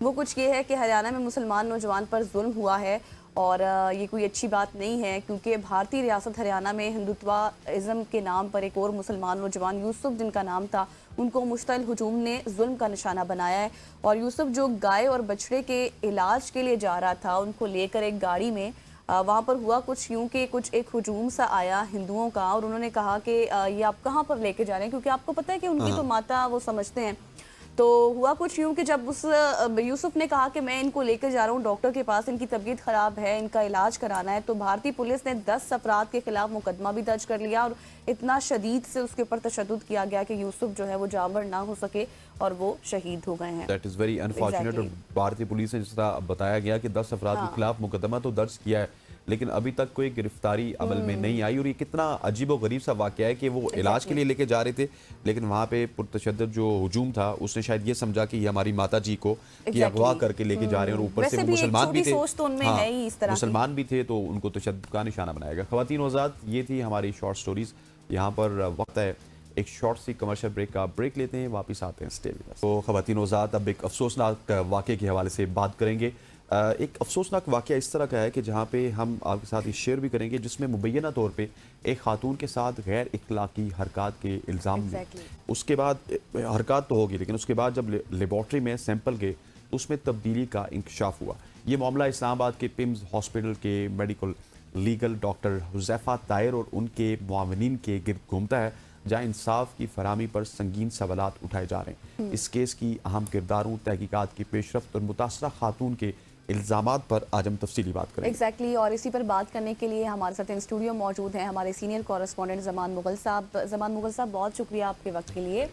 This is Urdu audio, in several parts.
وہ کچھ یہ ہے کہ ہریانہ میں مسلمان نوجوان پر ظلم ہوا ہے اور یہ کوئی اچھی بات نہیں ہے، کیونکہ بھارتی ریاست ہریانہ میں ہندوتواازم کے نام پر ایک اور مسلمان نوجوان یوسف جن کا نام تھا، ان کو مشتعل ہجوم نے ظلم کا نشانہ بنایا ہے. اور یوسف جو گائے اور بچڑے کے علاج کے لیے جا رہا تھا، ان کو لے کر ایک گاڑی میں وہاں پر ہوا کچھ یوں کہ ایک ہجوم سا آیا ہندوؤں کا، اور انہوں نے کہا کہ یہ آپ کہاں پر لے کے جا رہے ہیں، کیونکہ آپ کو پتہ ہے کہ ان کی تو ماتا وہ سمجھتے ہیں. تو ہوا کچھ یوں کہ جب اس یوسف نے کہا کہ میں ان کو لے کر جا رہا ہوں ڈاکٹر کے پاس، ان کی طبیعت خراب ہے، ان کا علاج کرانا ہے، تو بھارتی پولیس نے 10 افراد کے خلاف مقدمہ بھی درج کر لیا اور اتنا شدید سے اس کے اوپر تشدد کیا گیا کہ یوسف جو ہے وہ جانبر نہ ہو سکے اور وہ شہید ہو گئے ہیں. That is very unfortunate. اور بھارتی پولیس نے جس طرح بتایا گیا کہ 10 افراد کے خلاف مقدمہ تو درج کیا ہے، لیکن ابھی تک کوئی گرفتاری عمل میں نہیں آئی. اور یہ کتنا عجیب و غریب سا واقعہ ہے کہ وہ علاج کے لیے لے کے جا رہے تھے، لیکن وہاں پہ پرتشدد جو ہجوم تھا اس نے شاید یہ سمجھا کہ یہ ہماری ماتا جی کو یہ اغوا کر کے لے کے جا رہے ہیں، اور اوپر سے وہ مسلمان بھی تھے. مسلمان بھی تھے تو ان کو تشدد کا نشانہ بنایا گیا. خواتین و حضرات، یہ تھی ہماری شارٹ سٹوریز. یہاں پر وقت ہے ایک شارٹ سی کمرشل بریک کا. بریک لیتے ہیں، واپس آتے ہیں. Stay with us. تو خواتین و حضرات، اب ایک افسوسناک واقعے کے حوالے سے بات کریں گے. ایک افسوسناک واقعہ اس طرح کا ہے کہ جہاں پہ ہم آپ کے ساتھ یہ شیئر بھی کریں گے، جس میں مبینہ طور پہ ایک خاتون کے ساتھ غیر اخلاقی حرکات کے الزام میں اس کے بعد حرکات تو ہوگی، لیکن اس کے بعد جب لیبارٹری میں سیمپل گئے اس میں تبدیلی کا انکشاف ہوا. یہ معاملہ اسلام آباد کے پمز ہاسپٹل کے medical legal doctor Huzaifa Tahir اور ان کے معاونین کے گرد گھومتا ہے، جہاں انصاف کی فراہمی پر سنگین سوالات اٹھائے جا رہے ہیں. اس کیس کی اہم کرداروں، تحقیقات کی پیش رفت اور متاثرہ خاتون کے الزامات پر آج ہم تفصیلی بات کریں گے. ایگزیکٹلی. اور اسی پر بات کرنے کے لیے ہمارے ساتھ اسٹوڈیو موجود ہیں ہمارے سینئر کورسپونڈنٹ زمان مغل صاحب. زمان مغل صاحب، بہت شکریہ آپ کے وقت کے لیے.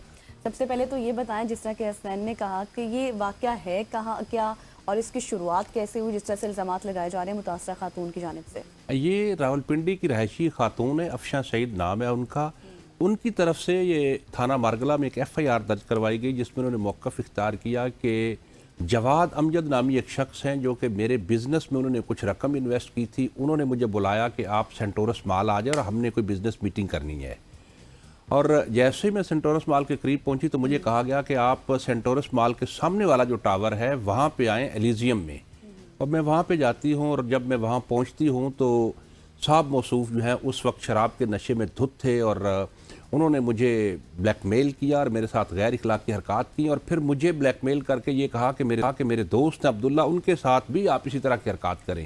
سب سے پہلے تو یہ بتائیں، جس طرح کہ حسنین نے کہا کہ یہ واقعہ ہے کہاں، کیا اور اس کی شروعات کیسے ہوئی، جس طرح سے الزامات لگائے جا رہے ہیں متاثرہ خاتون کی جانب سے؟ یہ راولپنڈی کی رہائشی خاتون ہے، افشاں سعید نام ہے ان کا. ان کی طرف سے یہ تھانہ مارگلہ میں ایک FIR درج کروائی گئی، جس میں انہوں نے موقف اختیار کیا کہ جواد امجد نامی ایک شخص ہیں جو کہ میرے بزنس میں انہوں نے کچھ رقم انویسٹ کی تھی. انہوں نے مجھے بلایا کہ آپ سینٹورس مال آ جائے اور ہم نے کوئی بزنس میٹنگ کرنی ہے. اور جیسے میں سینٹورس مال کے قریب پہنچی تو مجھے کہا گیا کہ آپ سینٹورس مال کے سامنے والا جو ٹاور ہے وہاں پہ آئیں، ایلیزیم میں. اور میں وہاں پہ جاتی ہوں، اور جب میں وہاں پہنچتی ہوں تو صاحب موصوف جو ہیں اس وقت شراب کے نشے میں دھت تھے، اور انہوں نے مجھے بلیک میل کیا اور میرے ساتھ غیر اخلاقی حرکات کی. اور پھر مجھے بلیک میل کر کے یہ کہا کہ میرے دوست ہیں عبداللہ، ان کے ساتھ بھی آپ اسی طرح کی حرکات کریں.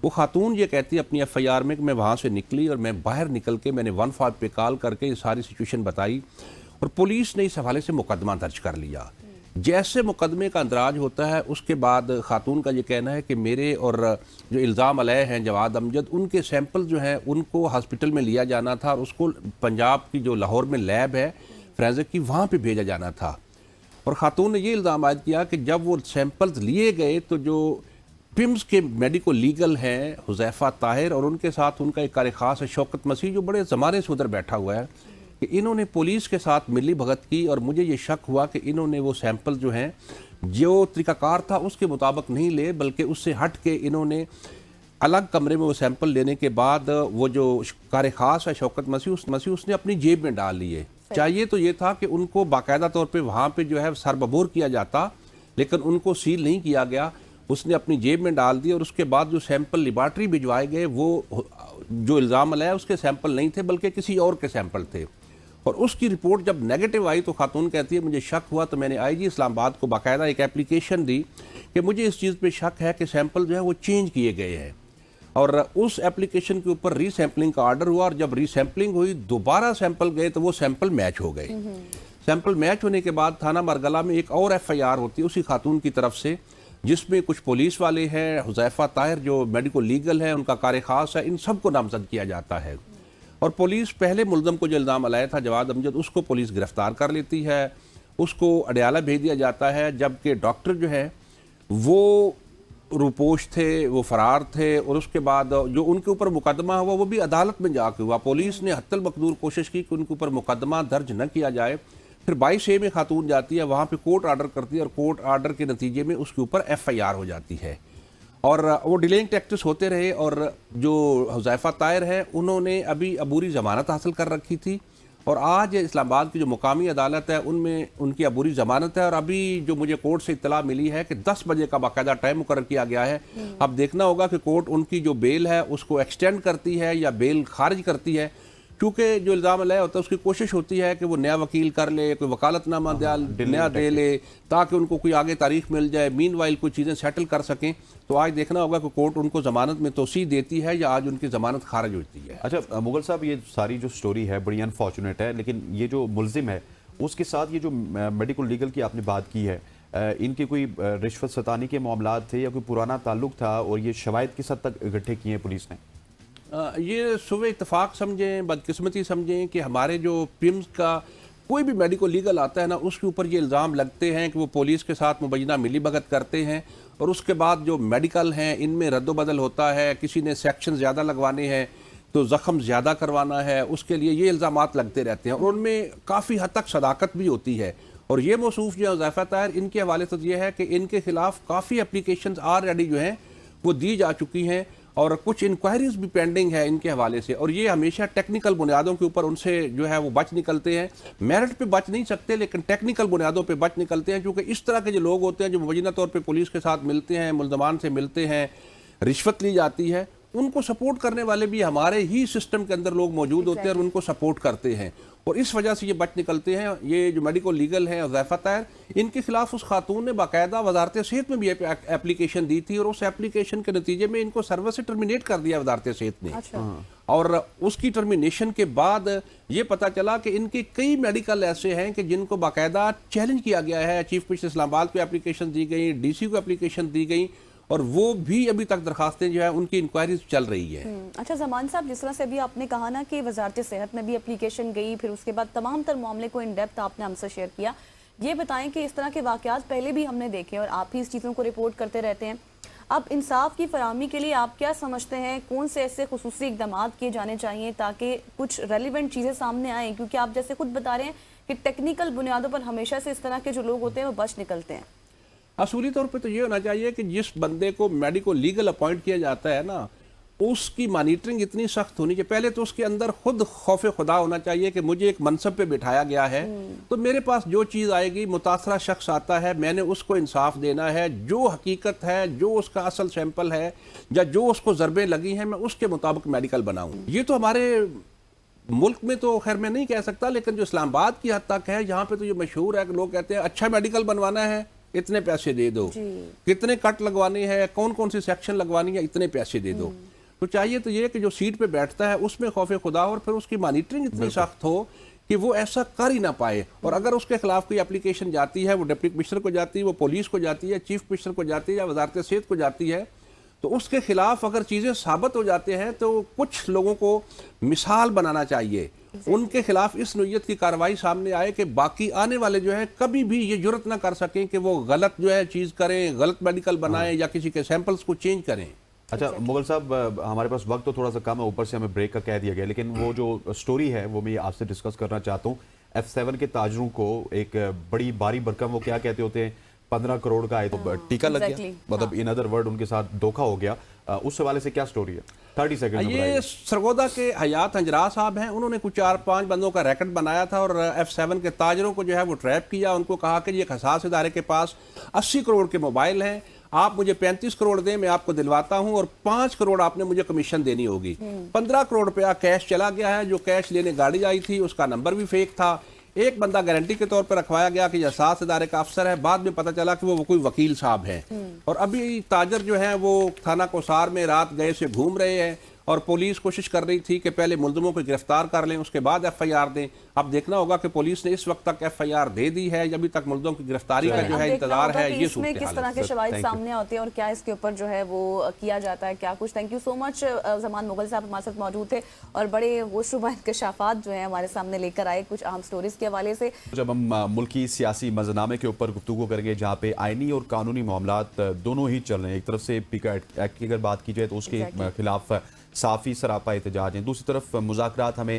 وہ خاتون یہ کہتی ہے اپنی FIR میں کہ میں وہاں سے نکلی اور میں باہر نکل کے میں نے 15 پہ کال کر کے یہ ساری سچویشن بتائی، اور پولیس نے اس حوالے سے مقدمہ درج کر لیا. جیسے مقدمے کا اندراج ہوتا ہے اس کے بعد خاتون کا یہ کہنا ہے کہ میرے اور جو الزام علیہ ہیں جواد امجد، ان کے سیمپل جو ہیں ان کو ہاسپٹل میں لیا جانا تھا، اور اس کو پنجاب کی جو لاہور میں لیب ہے فرینزک کی، وہاں پہ بھیجا جانا تھا. اور خاتون نے یہ الزام عائد کیا کہ جب وہ سیمپلز لیے گئے تو جو پمز کے میڈیکل لیگل ہیں حذیفہ طاہر، اور ان کے ساتھ ان کا ایک کار خاص ہے شوکت مسیح، جو بڑے زمانے سے ادھر بیٹھا ہوا ہے، کہ انہوں نے پولیس کے ساتھ ملی بھگت کی. اور مجھے یہ شک ہوا کہ انہوں نے وہ سیمپل جو ہیں جو طریقہ کار تھا اس کے مطابق نہیں لے، بلکہ اس سے ہٹ کے انہوں نے الگ کمرے میں وہ سیمپل لینے کے بعد وہ جو کار خاص ہے شوکت مسیح اس نے اپنی جیب میں ڈال لیے. چاہیے تو یہ تھا کہ ان کو باقاعدہ طور پہ وہاں پہ جو ہے سرببور کیا جاتا، لیکن ان کو سیل نہیں کیا گیا. اس نے اپنی جیب میں ڈال دی، اور اس کے بعد جو سیمپل لیبارٹری بھجوائے گئے وہ جو الزام علیہ اس کے سیمپل نہیں تھے بلکہ کسی اور کے سیمپل تھے. اور اس کی رپورٹ جب نیگیٹو آئی تو خاتون کہتی ہے مجھے شک ہوا، تو میں نے IG اسلام آباد کو باقاعدہ ایک اپلیکیشن دی کہ مجھے اس چیز پہ شک ہے کہ سیمپل جو ہے وہ چینج کیے گئے ہیں. اور اس اپلیکیشن کے اوپر ری سیمپلنگ کا آرڈر ہوا، اور جب ری سیمپلنگ ہوئی دوبارہ سیمپل گئے تو وہ سیمپل میچ ہو گئے. سیمپل میچ ہونے کے بعد تھانہ مرگلہ میں ایک اور FIR ہوتی ہے اسی خاتون کی طرف سے، جس میں کچھ پولیس والے ہیں، حذیفہ طاہر جو میڈیکل لیگل ہے، ان کا کار خاص ہے، ان سب کو نامزد کیا جاتا ہے. اور پولیس پہلے ملزم کو جو الزام علیہ تھا جواد امجد، اس کو پولیس گرفتار کر لیتی ہے، اس کو اڈیالہ بھیج دیا جاتا ہے، جبکہ ڈاکٹر جو ہے وہ روپوش تھے، وہ فرار تھے. اور اس کے بعد جو ان کے اوپر مقدمہ ہوا وہ بھی عدالت میں جا کے ہوا. پولیس نے حتی المقدور کوشش کی کہ ان کے اوپر مقدمہ درج نہ کیا جائے. پھر 22A میں خاتون جاتی ہے، وہاں پہ کورٹ آرڈر کرتی ہے، اور کورٹ آرڈر کے نتیجے میں اس کے اوپر FIR ہو جاتی ہے. اور وہ ڈیلنگ ٹیکٹس ہوتے رہے. اور جو حذیفہ طاہر ہے انہوں نے ابھی عبوری ضمانت حاصل کر رکھی تھی، اور آج اسلام آباد کی جو مقامی عدالت ہے ان میں ان کی عبوری ضمانت ہے، اور ابھی جو مجھے کورٹ سے اطلاع ملی ہے کہ 10 بجے کا باقاعدہ ٹائم مقرر کیا گیا ہے۔ اب دیکھنا ہوگا کہ کورٹ ان کی جو بیل ہے اس کو ایکسٹینڈ کرتی ہے یا بیل خارج کرتی ہے، کیونکہ جو الزام علیہ ہوتا ہے اس کی کوشش ہوتی ہے کہ وہ نیا وکیل کر لے، کوئی وکالت نامہ نیا دے لے تاکہ ان کو کوئی آگے تاریخ مل جائے، مین وائل کوئی چیزیں سیٹل کر سکیں۔ تو آج دیکھنا ہوگا کہ کورٹ ان کو ضمانت میں توسیع دیتی ہے یا آج ان کی ضمانت خارج ہوتی ہے۔ اچھا مغل صاحب، یہ ساری جو سٹوری ہے بڑی انفارچونیٹ ہے، لیکن یہ جو ملزم ہے اس کے ساتھ یہ جو میڈیکل لیگل کی آپ نے بات کی ہے، ان کے کوئی رشوت ستانی کے معاملات تھے یا کوئی پرانا تعلق تھا، اور یہ شواہد کس حد تک اکٹھے کیے ہیں پولیس نے؟ یہ صبح اتفاق سمجھیں، بدقسمتی سمجھیں کہ ہمارے جو پیمز کا کوئی بھی میڈیکل لیگل آتا ہے نا، اس کے اوپر یہ الزام لگتے ہیں کہ وہ پولیس کے ساتھ مبینہ ملی بھگت کرتے ہیں، اور اس کے بعد جو میڈیکل ہیں ان میں رد و بدل ہوتا ہے، کسی نے سیکشن زیادہ لگوانے ہیں تو زخم زیادہ کروانا ہے، اس کے لیے یہ الزامات لگتے رہتے ہیں، اور ان میں کافی حد تک صداقت بھی ہوتی ہے۔ اور یہ موصوف جو ہے حذیفہ طاہر، ان کے حوالے سے یہ ہے کہ ان کے خلاف کافی اپلیکیشنز آلریڈی جو ہیں وہ دی جا چکی ہیں، اور کچھ انکوائریز بھی پینڈنگ ہے ان کے حوالے سے، اور یہ ہمیشہ ٹیکنیکل بنیادوں کے اوپر ان سے جو ہے وہ بچ نکلتے ہیں۔ میرٹ پہ بچ نہیں سکتے لیکن ٹیکنیکل بنیادوں پہ بچ نکلتے ہیں، کیونکہ اس طرح کے جو لوگ ہوتے ہیں جو مبینہ طور پہ پولیس کے ساتھ ملتے ہیں، ملزمان سے ملتے ہیں، رشوت لی جاتی ہے، ان کو سپورٹ کرنے والے بھی ہمارے ہی سسٹم کے اندر لوگ موجود ہوتے ہیں اور ان کو سپورٹ کرتے ہیں، اور اس وجہ سے یہ بچ نکلتے ہیں۔ یہ جو میڈیکل لیگل ہیں حذیفہ طاہر، ان کے خلاف اس خاتون نے باقاعدہ وزارت صحت میں بھی اپلیکیشن دی تھی، اور اس اپلیکیشن کے نتیجے میں ان کو سروس سے ٹرمینیٹ کر دیا وزارت صحت نے۔ اور اس کی ٹرمینیشن کے بعد یہ پتہ چلا کہ ان کے کئی میڈیکل ایسے ہیں کہ جن کو باقاعدہ چیلنج کیا گیا ہے، چیف منسٹر اسلام آباد کو اپلیکیشن دی گئی، ڈی سی کو اپلیکیشن دی گئی، اور وہ بھی ابھی تک درخواستیں جو ہے ان کی انکوائریز چل رہی ہے۔ اچھا زمان صاحب، جس طرح سے ابھی آپ نے کہا نا کہ وزارت صحت میں بھی اپلیکیشن گئی، پھر اس کے بعد تمام تر معاملے کو ان ڈیپتھ آپ نے ہم سے شیئر کیا، یہ بتائیں کہ اس طرح کے واقعات پہلے بھی ہم نے دیکھے اور آپ ہی اس چیزوں کو رپورٹ کرتے رہتے ہیں، اب انصاف کی فراہمی کے لیے آپ کیا سمجھتے ہیں کون سے ایسے خصوصی اقدامات کیے جانے چاہیے تاکہ کچھ ریلیونٹ چیزیں سامنے آئیں؟ کیونکہ آپ جیسے خود بتا رہے ہیں کہ ٹیکنیکل بنیادوں پر ہمیشہ سے اس طرح کے جو لوگ ہوتے ہیں وہ بچ نکلتے ہیں۔ اصولی طور پہ تو یہ ہونا چاہیے کہ جس بندے کو میڈیکل لیگل اپوائنٹ کیا جاتا ہے نا، اس کی مانیٹرنگ اتنی سخت ہونی چاہیے، پہلے تو اس کے اندر خود خوف خدا ہونا چاہیے کہ مجھے ایک منصب پہ بٹھایا گیا ہے تو میرے پاس جو چیز آئے گی، متاثرہ شخص آتا ہے، میں نے اس کو انصاف دینا ہے، جو حقیقت ہے، جو اس کا اصل سیمپل ہے یا جو اس کو ضربیں لگی ہیں، میں اس کے مطابق میڈیکل بناؤں۔ یہ تو ہمارے ملک میں تو خیر میں نہیں کہہ سکتا، لیکن جو اسلام آباد کی حد تک ہے یہاں پہ تو یہ مشہور ہے کہ لوگ کہتے ہیں اچھا میڈیکل بنوانا ہے اتنے پیسے دے دو، کتنے کٹ لگوانے ہیں، کون کون سی سیکشن لگوانی ہے، اتنے پیسے دے دو۔ تو چاہیے تو یہ کہ جو سیٹ پہ بیٹھتا ہے اس میں خوف خدا اور پھر اس کی مانیٹرنگ اتنی سخت ہو کہ وہ ایسا کر ہی نہ پائے، اور اگر اس کے خلاف کوئی اپلیکیشن جاتی ہے، وہ ڈپٹی کمشنر کو جاتی ہے، وہ پولیس کو جاتی ہے، چیف کمشنر کو جاتی ہے یا وزارت صحت کو جاتی ہے، تو اس کے خلاف اگر چیزیں ثابت ہو جاتے ہیں تو کچھ لوگوں کو مثال بنانا چاہیے، ان کے خلاف اس نوعیت کی کارروائی سامنے آئے کہ باقی آنے والے جو ہیں کبھی بھی یہ جرت نہ کر سکیں کہ وہ غلط جو ہے چیز کریں، غلط میڈیکل بنائیں یا کسی کے سیمپلز کو چینج کریں۔ اچھا مغل صاحب، ہمارے پاس وقت تو تھوڑا سا کم ہے، اوپر سے ہمیں بریک کا کہہ دیا گیا، لیکن وہ جو سٹوری ہے وہ میں آپ سے ڈسکس کرنا چاہتا ہوں۔ F7 کے تاجروں کو ایک بڑی باری برکم، وہ کیا کہتے ہوتے ہیں، 15 کروڑ کا ٹیکہ لگ گیا، مطلب ان ادر ورڈ ان کے ساتھ دھوکہ ہو گیا، اس حوالے سے کیا سٹوری ہے؟ 30 سیکنڈ۔ یہ سرگودا کے حیات ہنجرا صاحب ہیں، انہوں نے کچھ 4-5 بندوں کا ریکٹ بنایا تھا اور F7 کے تاجروں کو جو ہے وہ ٹریپ کیا، ان کو کہا کہ یہ ایک حساس ادارے کے پاس 80 کروڑ کے موبائل ہیں، آپ مجھے 35 کروڑ دیں، میں آپ کو دلواتا ہوں، اور 5 کروڑ آپ نے مجھے کمیشن دینی ہوگی۔ 15 کروڑ روپیہ کیش چلا گیا ہے، جو کیش لینے گاڑی آئی تھی اس کا نمبر بھی فیک تھا، ایک بندہ گارنٹی کے طور پر رکھوایا گیا کہ یہ حساس ادارے کا افسر ہے، بعد میں پتہ چلا کہ وہ کوئی وکیل صاحب ہیں، اور ابھی تاجر جو ہیں وہ تھانہ کوسار میں رات گئے سے گھوم رہے ہیں، اور پولیس کوشش کر رہی تھی کہ پہلے ملزموں کو گرفتار کر لیں، اس کے بعد FIR دیں۔ اب دیکھنا ہوگا کہ پولیس نے اس وقت تک FIR دے دی ہے یا ابھی تک ملزموں کی گرفتاری کا جو ہے انتظار ہے، یہ اس میں کس طرح کے شواہد سامنے آتے ہیں اور کیا اس کے اوپر جو ہے وہ کیا جاتا ہے، کیا کچھ۔ تھینک یو سو مچ زمان مغل صاحب ہمارے ساتھ موجود تھے اور بڑے ہوش ربا انکشافات جو ہیں ہمارے سامنے لے کر آئے کچھ اہم سٹوریز کے حوالے سے۔ جب ہم ملکی سیاسی منظرنامے کے اوپر گفتگو کریں گے جہاں پہ آئینی اور قانونی معاملات دونوں ہی چل رہے ہیں، ایک طرف سے پیکا ایکٹ کی اگر بات کی جائے تو اس کے خلاف صافی سراپا احتجاج ہیں، دوسری طرف مذاکرات ہمیں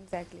Exactly.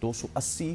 280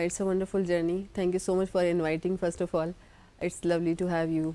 It's a wonderful journey. Thank you so much for inviting. First of all, it's lovely to have you.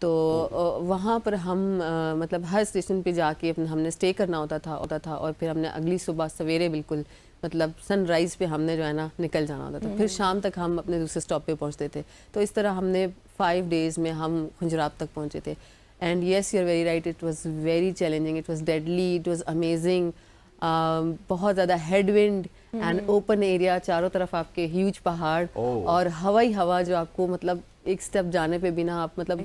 تو وہاں پر ہم مطلب ہر اسٹیشن پہ جا کے ہم نے اسٹے کرنا ہوتا تھا اور پھر ہم نے اگلی صبح سویرے بالکل مطلب سن رائز پہ ہم نے جو ہے نا نکل جانا ہوتا تھا، پھر شام تک ہم اپنے دوسرے اسٹاپ پہ پہنچتے تھے. تو اس طرح ہم نے 5 days میں ہم خنجراب تک پہنچے تھے. And yes you are very right, it was very challenging, it was deadly, it was amazing. بہت زیادہ head wind and open area, چاروں طرف آپ کے ہیوج پہاڑ اور ہوائی ہوا جو آپ کو مطلب ایک اسٹیپ جانے پہ بھی نا آپ مطلب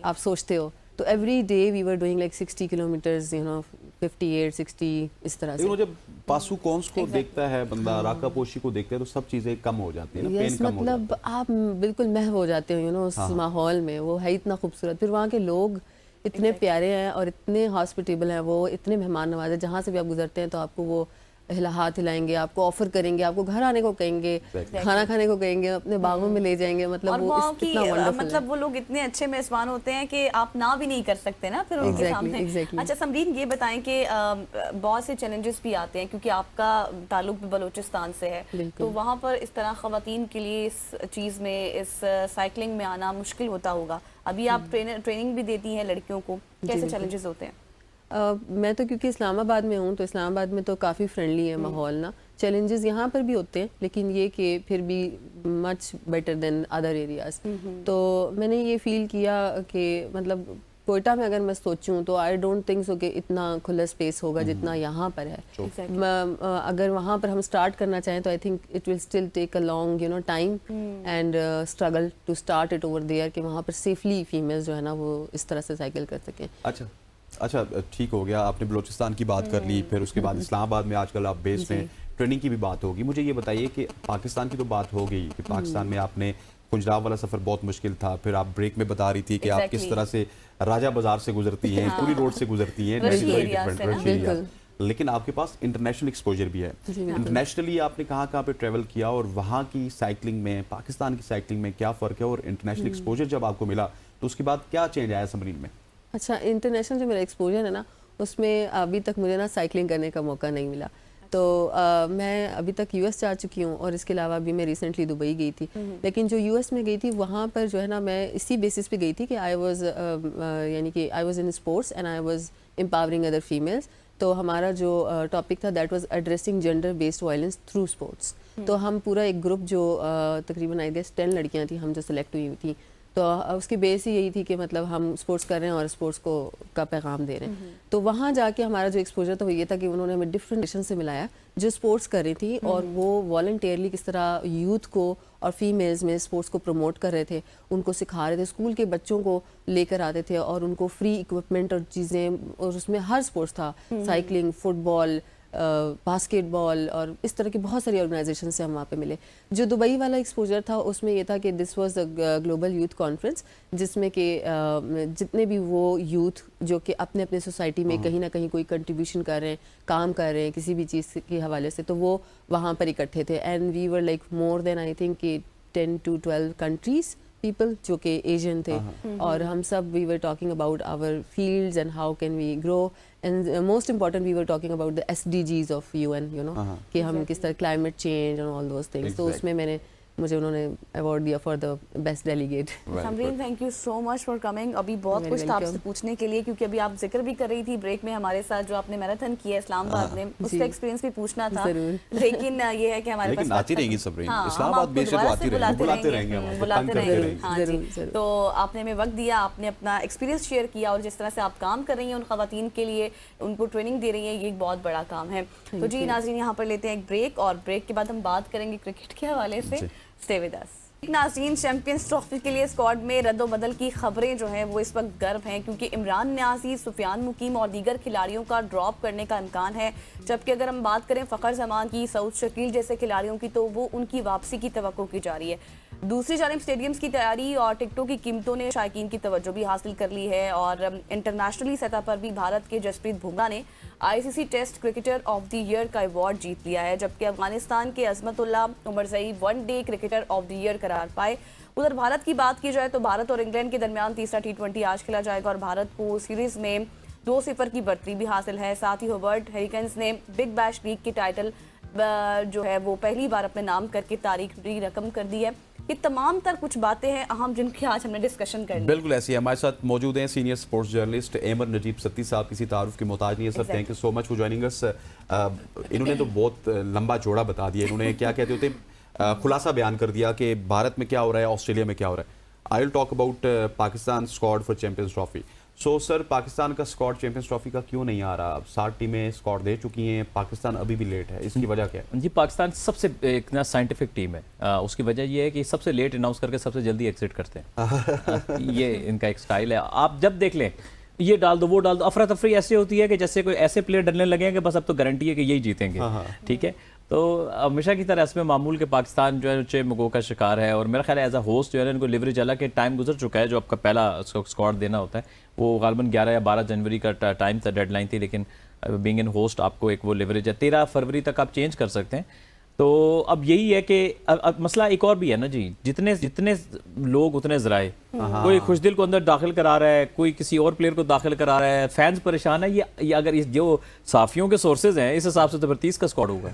آپ سوچتے ہو. تو every day we were doing like 60 kilometers، 58 60 اس طرح سے. جب پاسو کونس کو دیکھتا ہے بندہ، راکا پوشی کو دیکھتا ہے، تو سب چیزیں کم ہو جاتی ہیں، پین کم ہو جاتا ہے. مطلب آپ بالکل محو ہو جاتے ہو اس ماحول میں. وہ ہے اتنا خوبصورت، پھر وہاں کے لوگ اتنے پیارے ہیں اور اتنے ہاسپٹیبل ہیں، وہ اتنے مہمان نواز ہیں. جہاں سے بھی آپ گزرتے ہیں تو آپ کو وہ ہاتھ ہلائیں گے، آپ کو آفر کریں گے، آپ کو گھر آنے کو کہیں گے، کھانا کھانے کو کہیں گے، اپنے باغوں میں لے جائیں گے. مطلب وہ اتنا ونڈرفل، مطلب وہ لوگ اتنے اچھے میزبان ہوتے ہیں کہ آپ نہ بھی نہیں کر سکتے نا پھر ان کے سامنے. اچھا سمرین، یہ بتائیں کہ بہت سے چیلنجز بھی آتے ہیں کیونکہ آپ کا تعلق بلوچستان سے ہے، تو وہاں پر اس طرح خواتین کے لیے اس چیز میں، اس سائیکلنگ میں آنا مشکل ہوتا ہوگا. ابھی آپ ٹریننگ بھی دیتی ہیں لڑکیوں کو، کیسے چیلنجز ہوتے ہیں؟ میں تو کیونکہ اسلام آباد میں ہوں تو اسلام آباد میں تو کافی فرینڈلی ہے ماحول نا. چیلنجز یہاں پر بھی ہوتے ہیں لیکن یہ کہ پھر بھی much better than other areas. تو میں نے یہ فیل کیا کہ مطلب کوئٹہ میں اگر میں سوچوں تو آئی ڈونٹ تھنک سو کہ اتنا کھلا اسپیس ہوگا جتنا یہاں پر ہے. اگر وہاں پر ہم اسٹارٹ کرنا چاہیں تو I think it will still take a long time and struggle to start it over there کہ وہاں پر سیفلی فیمیلز جو ہے نا وہ اس طرح سے سائیکل کر سکیں. اچھا ٹھیک ہو گیا، آپ نے بلوچستان کی بات کر لی، پھر اس کے بعد اسلام آباد میں آج کل آپ بیس میں ٹریننگ کی بھی بات ہوگی. مجھے یہ بتائیے کہ پاکستان کی تو بات ہو گئی کہ پاکستان میں آپ نے خنجراب والا سفر بہت مشکل تھا، پھر آپ بریک میں بتا رہی تھی کہ آپ کس طرح سے راجہ بازار سے گزرتی ہیں، پوری روڈ سے گزرتی ہیں، لیکن آپ کے پاس انٹرنیشنل ایکسپوجر بھی ہے. انٹرنیشنلی آپ نے کہاں پہ ٹریول کیا اور وہاں کی سائیکلنگ میں پاکستان کی سائیکلنگ میں کیا فرق ہے، اور انٹرنیشنل ایکسپوجر جب آپ کو ملا تو اس کے بعد کیا چینج آیا سمرین میں؟ اچھا، انٹرنیشنل جو میرا ایکسپوجر ہے نا اس میں ابھی تک مجھے نا سائیکلنگ کرنے کا موقع نہیں ملا. تو میں ابھی تک یو ایس جا چکی ہوں اور اس کے علاوہ بھی میں ریسنٹلی دبئی گئی تھی. لیکن جو یو ایس میں گئی تھی وہاں پر جو ہے نا میں اسی بیسس پہ گئی تھی کہ I was in sports and I was empowering other females. تو ہمارا جو ٹاپک تھا that was addressing gender based violence through sports. تو ہم پورا ایک گروپ جو تقریباً آئی گیس 10 لڑکیاں تھیں ہم جو سلیکٹ ہوئی تھیں. تو اس کی بیس ہی یہی تھی کہ مطلب ہم اسپورٹس کر رہے ہیں اور اسپورٹس کا پیغام دے رہے ہیں. تو وہاں جا کے ہمارا جو ایکسپوجر تھا وہ یہ تھا کہ انہوں نے ہمیں ڈفرینٹ نیشن سے ملایا جو اسپورٹس کر رہی تھی اور وہ والنٹیئرلی کس طرح یوتھ کو اور فیمیلز میں اسپورٹس کو پروموٹ کر رہے تھے، ان کو سکھا رہے تھے. اسکول کے بچوں کو لے کر آتے تھے اور ان کو فری اکوپمنٹ اور چیزیں، اور اس میں ہر اسپورٹس تھا، سائیکلنگ، فٹ بال، باسکٹ بال اور اس طرح کی بہت ساری آرگنائزیشن سے ہم وہاں پہ ملے. جو دبئی والا ایکسپوجر تھا اس میں یہ تھا کہ this was a global youth conference جس میں کہ جتنے بھی وہ یوتھ جو کہ اپنے اپنے سوسائٹی میں کہیں نہ کہیں کوئی کنٹریبیوشن کر رہے ہیں، کام کر رہے ہیں کسی بھی چیز کے حوالے سے، تو وہ وہاں پر اکٹھے تھے. And we were like more than I think کہ 10 to 12 کنٹریز پیپل جو کہ ایشین تھے. اور ہم سب we were talking about our fields and how can we grow. And most important we were talking about the SDGs of UN کہ ہم کس طرح climate change and all those things. تو اس میں مجھے انہوں نے ایوارڈ دیا for the best delegate. Simran thank you so much for coming. ابھی بہت کچھ تھا آپ سے پوچھنے کے لیے کیونکہ ابھی آپ ذکر بھی کر رہی تھی بریک میں ہمارے ساتھ جو آپ نے میراتھن کیا ہے اسلام آباد میں، اس کا ایکسپیرینس بھی پوچھنا تھا. لیکن یہ ہے کہ ہمارے پاس آتی رہیں گی سمرین، اسلام آباد بیس سے تو آتی رہیں گے، بلاتے رہیں گے. ہاں جی، تو آپ نے ہمیں وقت دیا، آپ نے اپنا ایکسپیرینس شیئر کیا اور جس طرح سے آپ کام کر رہی ہیں ان خواتین کے لیے، ان کو ٹریننگ دے رہی ہیں، یہ ایک بہت بڑا کام ہے. تو جی ناظرین، یہاں پر لیتے ہیں ایک بریک اور بریک کے بعد ہم بات کریں گے کرکٹ کے حوالے سے. Stay with us. ناظرین، چیمپئنز ٹرافی کے لیے اسکواڈ میں رد و بدل کی خبریں جو ہیں وہ اس وقت گرم ہیں کیونکہ عمران نیازی، سفیان مقیم اور دیگر کھلاڑیوں کا ڈراپ کرنے کا امکان ہے. جبکہ اگر ہم بات کریں فخر زمان کی، سعود شکیل جیسے کھلاڑیوں کی، تو وہ ان کی واپسی کی توقع کی جا رہی ہے. دوسری جانب اسٹیڈیمز کی تیاری اور ٹکٹوں کی قیمتوں نے شائقین کی توجہ بھی حاصل کر لی ہے اور انٹرنیشنلی سطح پر بھی بھارت کے جسپریت بمراہ نے ICC test cricketer of the year کا ایوارڈ جیت لیا ہے، جبکہ افغانستان کے Azmatullah Omarzai one day cricketer of the year قرار پائے. ادھر بھارت کی بات کی جائے تو بھارت اور انگلینڈ کے درمیان تیسرا T20 آج کھیلا جائے گا اور بھارت کو سیریز میں 2-0 کی برتری بھی حاصل ہے. ساتھ ہی ہربرٹ ہریکنز نے بگ بیش لیگ کی ٹائٹل جو ہے وہ پہلی بار اپنے نام کر کے تاریخی رقم کر دی ہے. یہ تمام تر کچھ باتیں ہیں اہم جن کی آج ہم نے ڈسکشن کرنی. بالکل ایسی ہے. ہمارے ساتھ موجود ہیں senior sports journalist Ahmed Najeeb Satti صاحب. کسی تعارف کے محتاج نہیں ہے sir. Thank you so much for joining us. انہوں نے تو بہت لمبا چوڑا بتا دیا. انہوں نے کیا کہتے ہوتے خلاصہ بیان کر دیا کہ بھارت میں کیا ہو رہا ہے, آسٹریلیا میں کیا ہو رہا ہے. I will talk about Pakistan squad for Champions Trophy. So sir Pakistan کا اسکواڈ چیمپئنز ٹرافی کا کیوں نہیں آ رہا؟ اب 60 ٹیمیں اسکواڈ دے چکی ہیں, پاکستان ابھی بھی لیٹ ہے, اس کی وجہ کیا ہے؟ جی پاکستان سب سے ایک نا سائنٹیفک ٹیم ہے. اس کی وجہ یہ ہے کہ سب سے لیٹ اناؤنس کر کے سب سے جلدی ایگزٹ کرتے ہیں. یہ ان کا ایک سٹائل ہے. آپ جب دیکھ لیں یہ ڈال دو وہ ڈال دو, افراتفری ایسی ہوتی ہے کہ جیسے کوئی ایسے پلیئر ڈلنے لگے ہیں کہ بس اب تو گارنٹی ہے کہ یہی جیتیں گے. ٹھیک ہے, تو ہمیشہ کی طرح اس میں معمول کے پاکستان جو ہے چھ مگو کا شکار ہے. اور میرا خیال ہے ایز اے ہوسٹ جو ہے ان کو لیوریج اللہ کہ ٹائم گزر چکا ہے. جو آپ کا پہلا اسکواڈ دینا ہوتا ہے وہ غالباً 11 یا 12 جنوری کا ٹائم تھا, ڈیڈ لائن تھی, لیکن بینگ ان ہوسٹ آپ کو ایک وہ لیوریج ہے 13 فروری تک آپ چینج کر سکتے ہیں. تو اب یہی ہے کہ اب مسئلہ ایک اور بھی ہے نا جی, جتنے لوگ اتنے ذرائع. کوئی خوش دل کو اندر داخل کرا رہا ہے, کوئی کسی اور پلیئر کو داخل کرا رہا ہے, فینز پریشان ہے. یہ اگر جو صحافیوں کے سورسز ہیں اس حساب سے تو 30 کا اسکواڈ ہوگا.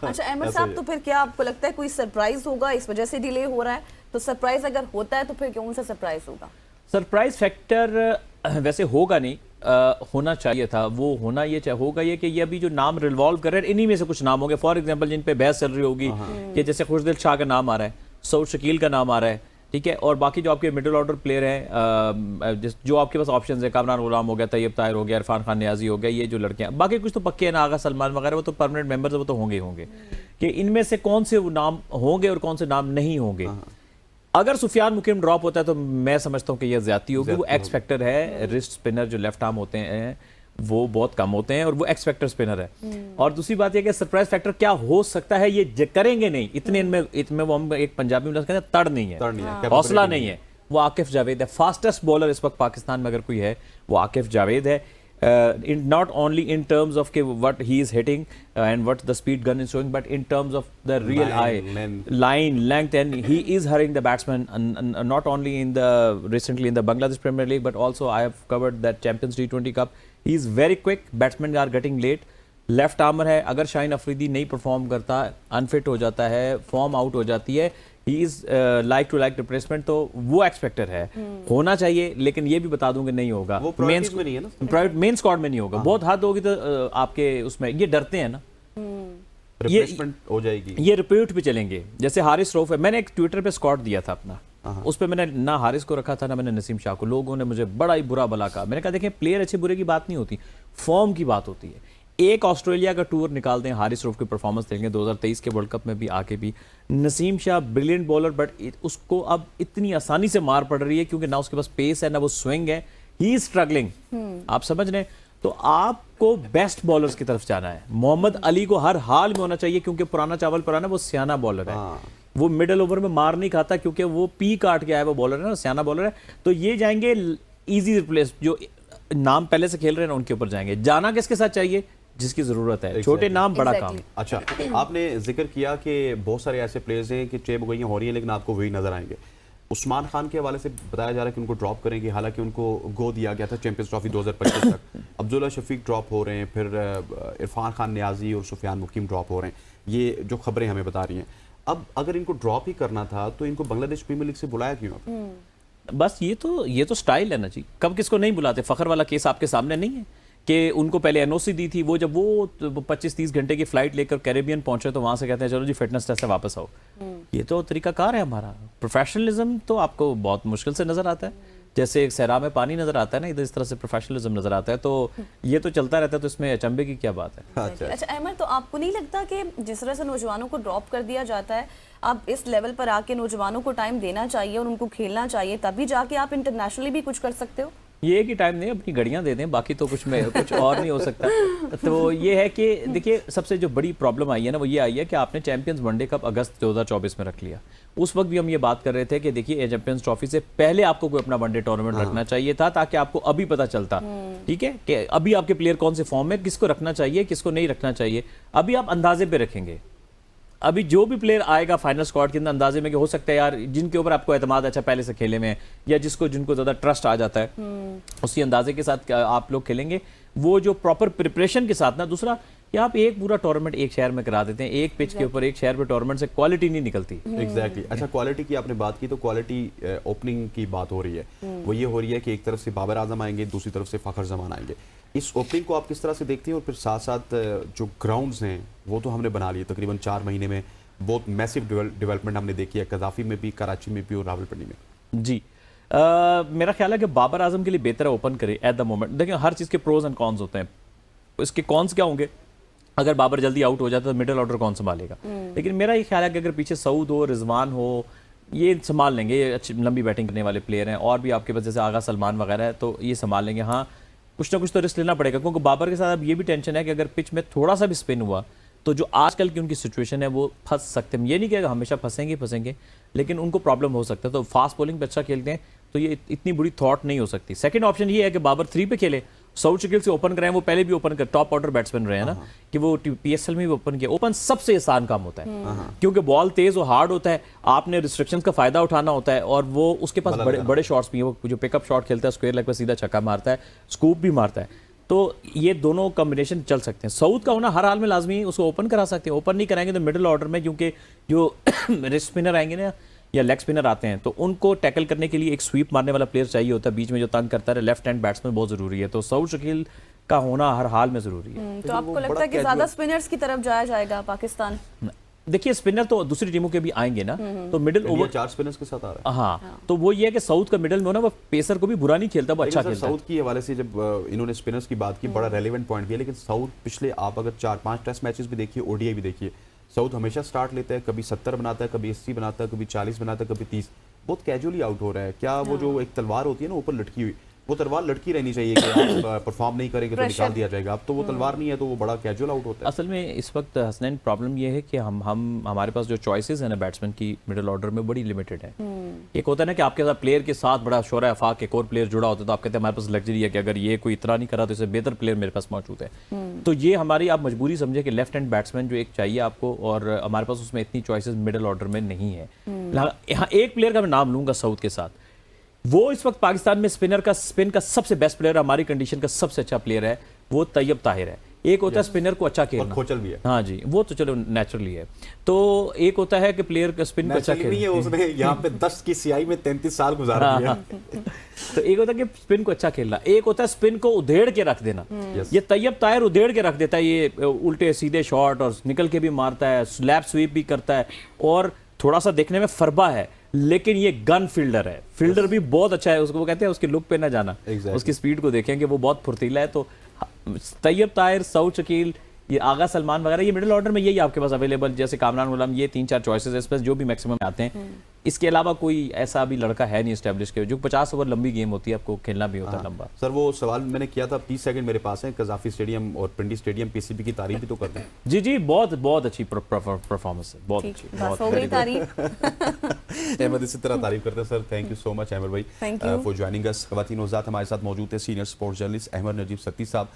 اچھا احمد صاحب, تو پھر کیا آپ کو لگتا ہے کوئی سرپرائز ہوگا اس وجہ سے ڈیلے ہو رہا ہے؟ تو سرپرائز اگر ہوتا ہے تو پھر کون سا سرپرائز ہوگا؟ سرپرائز فیکٹر ویسے ہوگا نہیں, ہونا چاہیے تھا. وہ ہونا یہ ہوگا یہ کہ یہ ابھی جو نام ریوالو کر رہے ہیں انہی میں سے کچھ نام ہوں گے. فار ایگزامپل جن پہ بحث چل رہی ہوگی کہ جیسے خوشدل شاہ کا نام آ رہا ہے, سعود شکیل کا نام آ رہا ہے, ٹھیک ہے, اور باقی جو آپ کے مڈل آرڈر پلیئر ہیں جو آپ کے پاس آپشنز ہیں, کامران غلام ہو گیا, طیب طاہر ہو گیا, عرفان خان نیازی ہو گیا, یہ جو لڑکے ہیں. باقی کچھ تو پکے ہیں نا, آغا سلمان وغیرہ, وہ تو پرماننٹ ممبرز, وہ تو ہوں گے کہ ان میں سے کون سے نام ہوں گے اور کون سے نام نہیں ہوں گے. اگر سفیان مکرم ڈراپ ہوتا ہے تو میں سمجھتا ہوں کہ یہ زیادتی ہوگی. وہ ایکس فیکٹر ہے. رسٹ سپنر جو لیفٹ آرم ہوتے ہیں وہ بہت کم ہوتے ہیں اور وہ ایکس فیکٹر سپنر ہے. اور دوسری بات یہ کہ سرپرائز فیکٹر کیا ہو سکتا ہے, یہ کریں گے نہیں اتنے ان میں وہ ہم ایک پنجابی میں کہتے ہیں تڑ نہیں ہے, حوصلہ نہیں ہے. وہ عاقف جاوید ہے, فاسٹسٹ بولر اس وقت پاکستان میں اگر کوئی ہے وہ عاقف جاوید ہے. not only in terms of what he is hitting and what the speed gun is showing, but in terms of the real line, length, and he is hurrying the batsman, and not only recently in the Bangladesh Premier League, but also I have covered that Champions T20 Cup. He is very quick. Batsmen are getting late. Left armour ہے. اگر شاہین افریدی نہیں پرفارم کرتا, انفٹ ہو جاتا ہے, فارم آؤٹ ہو جاتی ہے, he is like to like replacement, تو وہ ایکسپیکٹر ہے, ہونا چاہیے. لیکن یہ بھی بتا دوں کہ نہیں ہوگا, مین اسکواڈ میں نہیں ہوگا. بہت حد ہوگی تو آپ کے اس میں یہ ڈرتے ہیں نا, ریپلیسمنٹ ہو جائے گی, یہ ریپیٹ پہ چلیں گے. جیسے حارث روف ہے, میں نے ایک ٹویٹر پہ اسکواڈ دیا تھا اپنا, اس پہ میں نے نہ حارث کو رکھا تھا نہ میں نے نسیم شاہ کو. لوگوں نے مجھے بڑا ہی برا بلا کہا. میں نے کہا دیکھیں پلیئر اچھے برے کی بات نہیں ہوتی, فارم کی بات ہوتی ہے. ایک آسٹریلیا کا ٹور نکال دیں, حارث روف کی پرفارمنس دیکھیں 2023 کے ورلڈ کپ میں بھی آ کے بھی. نسیم شاہ بریلینٹ بولر, بٹ اس کو اب اتنی آسانی سے مار پڑ رہی ہے کیونکہ نہ اس کے پاس پیس ہے نہ وہ سوئنگ ہے. ہی از اسٹرگلنگ, آپ سمجھ رہے ہیں. تو آپ کو بیسٹ بالرز کی طرف جانا ہے. محمد علی کو ہر حال میں ہونا چاہیے کیونکہ پرانا چاول پرانا, وہ سیانہ بالر ہے. وہ مڈل اوور میں مار نہیں کھاتا کیونکہ وہ پی کاٹ کے آیا, وہ بالر ہے نا, سیانہ بالر ہے. تو یہ جائیں گے ایزی ریپلیس, جو نام پہلے سے کھیل رہے ہیں ان کے اوپر جائیں گے. جانا کس کے ساتھ چاہیے جس کی ضرورت ہے, چھوٹے نام بڑا کام. اچھا, آپ نے ذکر کیا کہ بہت سارے ایسے پلیئرز ہیں کہ چھ بگوئیاں ہو رہی ہیں لیکن آپ کو وہی نظر آئیں گے. عثمان خان کے حوالے سے بتایا جا رہا ہے کہ ان کو ڈراپ کریں گے, حالانکہ ان کو گو دیا گیا تھا چیمپئنز ٹرافی 2025 تک. عبداللہ شفیق ڈراپ ہو رہے ہیں, پھر عرفان خان نیازی اور سفیان مکیم ڈراپ ہو رہے ہیں. یہ جو خبریں ہمیں بتا رہی ہیں. اب اگر ان کو ڈراپ ہی کرنا تھا تو ان کو بنگلہ دیش پریمیئر لیگ سے بلایا کیوں؟ بس یہ تو سٹائل ہے نا جی. کب کس کو نہیں بلاتے. فخر والا کیس آپ کے سامنے نہیں ہے کہ ان کو پہلے این او سی دی تھی, وہ جب وہ 25-30 گھنٹے کی فلائٹ لے کر کیریبین پہنچے تو وہاں سے کہتے ہیں چلو جی فٹنس ٹیسٹ سے واپس آؤ. یہ تو طریقہ کار ہے ہمارا. پروفیشنلزم تو آپ کو بہت مشکل سے نظر آتا ہے, جیسے ایک صحرا میں پانی نظر آتا ہے نا, ادھر اس طرح سے پروفیشنلزم نظر آتا ہے. تو یہ تو چلتا رہتا ہے, تو اس میں اچنبے کی کیا بات ہے. اچھا احمد, تو آپ کو نہیں لگتا کہ جس طرح سے نوجوانوں کو ڈراپ کر دیا جاتا ہے, اب اس لیول پر آ کے نوجوانوں کو ٹائم دینا چاہیے اور ان کو کھیلنا چاہیے, تبھی جا کے آپ انٹرنیشنلی بھی کچھ کر سکتے ہو؟ یہ ایک ہی ٹائم نہیں, اپنی گھڑیاں دے دیں, باقی تو کچھ اور نہیں ہو سکتا. تو یہ ہے کہ دیکھیے سب سے جو بڑی پرابلم آئی ہے نا, وہ یہ آئی ہے کہ آپ نے چیمپئنز ون ڈے کپ اگست 2024 میں رکھ لیا. اس وقت بھی ہم یہ بات کر رہے تھے کہ دیکھیے چیمپئنز ٹرافی سے پہلے آپ کو کوئی اپنا ون ڈے ٹورنامنٹ رکھنا چاہیے تھا, تاکہ آپ کو ابھی پتہ چلتا, ٹھیک ہے, کہ ابھی آپ کے پلیئر کون سے فارم میں, کس کو رکھنا چاہیے کس کو نہیں رکھنا چاہیے. ابھی آپ اندازے پہ رکھیں گے. ابھی جو بھی پلیئر آئے گا فائنل اسکواڈ کے اندر اندازے میں کہ ہو سکتا ہے یار جن کے اوپر آپ کو اعتماد اچھا پہلے سے کھیلے میں, یا جن کو زیادہ ٹرسٹ آ جاتا ہے, اسی اندازے کے ساتھ آپ لوگ کھیلیں گے. وہ جو پراپر پریپریشن کے ساتھ نا. دوسرا کہ آپ ایک پورا ٹورنامنٹ ایک شہر میں کرا دیتے ہیں, ایک پچ کے اوپر ایک شہر پہ ٹورنامنٹ سے کوالٹی نہیں نکلتی. ایگزیکٹلی. اچھا, کوالٹی کی آپ نے بات کی تو کوالٹی اوپننگ کی بات ہو رہی ہے, وہ یہ ہو رہی ہے کہ ایک طرف سے بابر اعظم آئیں گے, دوسری طرف سے فخر زمان آئیں گے. اس اوپننگ کو آپ کس طرح سے دیکھتے ہیں, اور پھر ساتھ ساتھ جو گراؤنڈز ہیں وہ تو ہم نے بنا لیے تقریباً 4 مہینے میں, بہت میسو ڈیولپمنٹ ہم نے دیکھی ہے قذافی میں بھی, کراچی میں بھی اور راولپنڈی میں. جی میرا خیال ہے کہ بابر اعظم کے لیے بہتر ہے اوپن کرے ایٹ دا مومنٹ. دیکھیں ہر چیز کے پروز اینڈ کونز ہوتے ہیں. اس کے کونز کیا ہوں گے, اگر بابر جلدی آؤٹ ہو جاتا ہے تو مڈل آرڈر کون سنبھالے گا. لیکن میرا یہ خیال ہے کہ اگر پیچھے سعود ہو, رضوان ہو, یہ سنبھال لیں گے, یہ اچھی لمبی بیٹنگ کرنے والے پلیئر ہیں, اور بھی آپ کے پاس جیسے آغا سلمان وغیرہ ہے تو یہ سنبھال لیں گے. ہاں کچھ نہ کچھ تو رسک لینا پڑے گا, کیونکہ بابر کے ساتھ اب یہ بھی ٹینشن ہے کہ اگر پچ میں تھوڑا سا بھی اسپن ہوا تو جو آج کل کی ان کی سچویشن ہے وہ پھنس سکتے ہیں. یہ نہیں کہ ہمیشہ پھنسیں گے لیکن ان کو پرابلم ہو سکتا ہے. تو فاسٹ بولنگ پہ اچھا کھیلتے ہیں تو یہ اتنی بری تھاٹ نہیں ہو سکتی. سیکنڈ آپشن یہ ہے کہ بابر 3 پہ کھیلے, سعود شکیل سے اوپن کریں. وہ پہلے بھی اوپن کر ٹاپ آرڈر بیٹسمین رہے ہیں نا, کہ وہ پی ایس ایل میں بھی اوپن کیا. اوپن سب سے آسان کام ہوتا ہے کیونکہ بال تیز اور ہارڈ ہوتا ہے, آپ نے ریسٹرکشنز کا فائدہ اٹھانا ہوتا ہے, اور وہ اس کے پاس بڑے شاٹس بھی ہیں. وہ جو پک اپ شاٹ کھیلتا ہے اسکوئر لیگ پہ سیدھا چھکا مارتا ہے, اسکوپ بھی مارتا ہے. تو یہ دونوں کمبینیشن چل سکتے ہیں. سعود کا ہونا ہر حال میں لازمی ہے, اس کو اوپن کرا سکتے ہیں. اوپن نہیں کرائیں گے تو مڈل آرڈر میں, کیونکہ جو اسپنر آئیں گے نا یا لیگ اسپنر آتے ہیں تو ان کو ٹیکل کرنے کے لیے ایک سویپ مارنے والا پلیئر چاہیے ہوتا ہے بیچ میں جو تنگ کرتا ہے. لیفٹ ہینڈ بیٹسمین بہت ضروری ہے, تو سعود شکیل کا ہونا ہر حال میں ضروری ہے. تو آپ کو لگتا ہے کہ زیادہ سپنرز کی طرف جایا جائے گا پاکستان؟ دیکھیے اسپنر تو دوسری ٹیموں کے بھی آئیں گے نا, تو مڈل اوور 4 اسپنرز کے ساتھ آ رہا ہے. ہاں تو وہ یہ ہے کہ سعود کا مڈل میں ہونا, وہ پیسر کو بھی برا نہیں کھیلتا, وہ اچھا کھیلتا ہے. سعود کی حوالے سے جب انہوں نے اسپنرز کی بات کی, بڑا ریلیونٹ پوائنٹ بھی ہے. لیکن سعود پچھلے آپ اگر 4-5 ٹیسٹ میچز بھی دیکھیے, او ڈی آئی بھی دیکھیے, سعود ہمیشہ سٹارٹ لیتا ہے, کبھی 70 بناتا ہے, کبھی 80 بناتا ہے, کبھی 40 بناتا ہے, کبھی 30. بہت کیجولی آؤٹ ہو رہا ہے. کیا وہ جو ایک تلوار ہوتی ہے نا اوپر لٹکی ہوئی, وہ تلوار لٹکی رہنی چاہیے کہ آپ پرفارم نہیں کریں گے تو نکال دیا جائے گا. اب تو وہ تلوار نہیں ہے تو وہ بڑا کیجول آؤٹ ہوتا ہے. اصل میں اس وقت حسنین پرابلم یہ ہے کہ ہمارے پاس جو چوائسیز ہیں نا بیٹسمین کی مڈل آرڈر میں بڑی لمیٹڈ ہے. ایک ہوتا ہے نا کہ آپ کے ساتھ پلیئر کے ساتھ بڑا شورہ افاق ایک اور پلیئر جڑا ہوتا ہے تو آپ کہتے ہیں ہمارے پاس لگژری ہے کہ اگر یہ کوئی اتنا نہیں کرا تو اسے بہتر پلیئر میرے پاس موجود ہے. تو یہ ہماری آپ مجبوری سمجھے کہ لیفٹ ہینڈ بیٹسمین جو ایک چاہیے آپ کو, اور ہمارے پاس اس میں اتنی چوائسیز مڈل آرڈر میں نہیں ہے. یہاں ایک پلیئر کا میں نام لوں گا سعود کے ساتھ, وہ اس وقت پاکستان میں اسپن کا سب سے بیسٹ پلیئر, ہماری کنڈیشن کا سب سے اچھا پلیئر ہے, وہ طیب طاہر ہے. ایک ہوتا ہے اسپنر کو اچھا کھیلنا, کھوچل بھی ہے. ہاں جی وہ تو چلو نیچرلی ہے. تو ایک ہوتا ہے کہ پلیئر کا اسپن کو اچھا کھیلنا, اس نے یہاں پہ 10 کی سیاہی میں 33 سال گزار دیا. تو ایک ہوتا ہے کہ اسپن کو اچھا کھیلنا, ایک ہوتا ہے اسپن کو ادھیڑ کے رکھ دینا. یہ طیب طاہر ادھیڑ کے رکھ دیتا ہے, یہ الٹے سیدھے شاٹ اور نکل کے بھی مارتا ہے, سلیپ سویپ بھی کرتا ہے, اور تھوڑا سا دیکھنے میں فربا ہے لیکن یہ گن فیلڈر ہے. فیلڈر بھی بہت اچھا ہے, اس کو وہ کہتے ہیں اس کی لک پہ نہ جانا, اس کی سپیڈ کو دیکھیں کہ وہ بہت پھرتیلا ہے. تو طیب طاہر, سعود شکیل, یہ آغا سلمان وغیرہ, یہ مڈل آرڈر میں یہی آپ کے پاس اویلیبل, جیسے کامران غلام, یہ 3-4 چوائسیز ہیں اس پہ جو بھی میکسیمم آتے ہیں. اس کے علاوہ کوئی ایسا بھی لڑکا ہے نہیں اسٹیبلش کے جو 50 اوور لمبی گیم ہوتی ہے, آپ کو کھیلنا بھی ہوتا ہے لمبا. سر وہ سوال میں نے کیا تھا, 30 سیکنڈ میرے پاس ہیں. قذافی اسٹیڈیم اور پنڈی اسٹیڈیم پی سی بی کی تعریف بھی تو کرتے ہیں. جی بہت اچھی پرفارمنس ہے, بہت اچھی. بس ہو گئی تعریف. احمد اسی طرح تعریف کرتے ہیں. سر تھینک یو سو مچ احمد بھائی فار جوائننگ اس. خواتین و حضرات ہمارے ساتھ موجود تھے senior sports journalist Ahmed Najeeb Satti صاحب,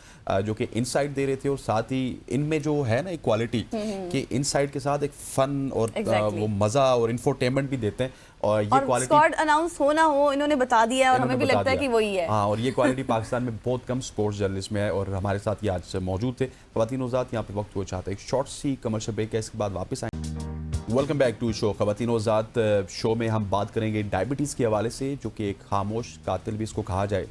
جو کہ انسائٹ دے رہے تھے, اور ساتھ ہی ان میں جو ہے نا ایک کوالٹی کہ انسائٹ کے ساتھ ایک فن اور وہ مزہ اور انفورٹینمنٹ بھی دیتے ہیں. اور یہ کوالٹی اسکواڈ اناؤنس ہو نہ ہو انہوں نے بتا دیا, اور ہمیں بھی لگتا ہے کہ وہی ہے. ہاں, اور یہ کوالٹی پاکستان میں بہت کم سپورٹس جرنلسٹ میں ہے, اور ہمارے ساتھ یہ آج موجود تھے. خواتین و حضرات یہاں پہ وقت ہو چاہتا ہے ایک شارٹ سی کمرشل بریک ہے, اس کے بعد واپس آئیں. Welcome back to show. خواتین و حضرات, شو میں ہم بات کریں گے ڈائبٹیز کے حوالے سے, جو کہ ایک خاموش قاتل بھی اس کو کہا جائے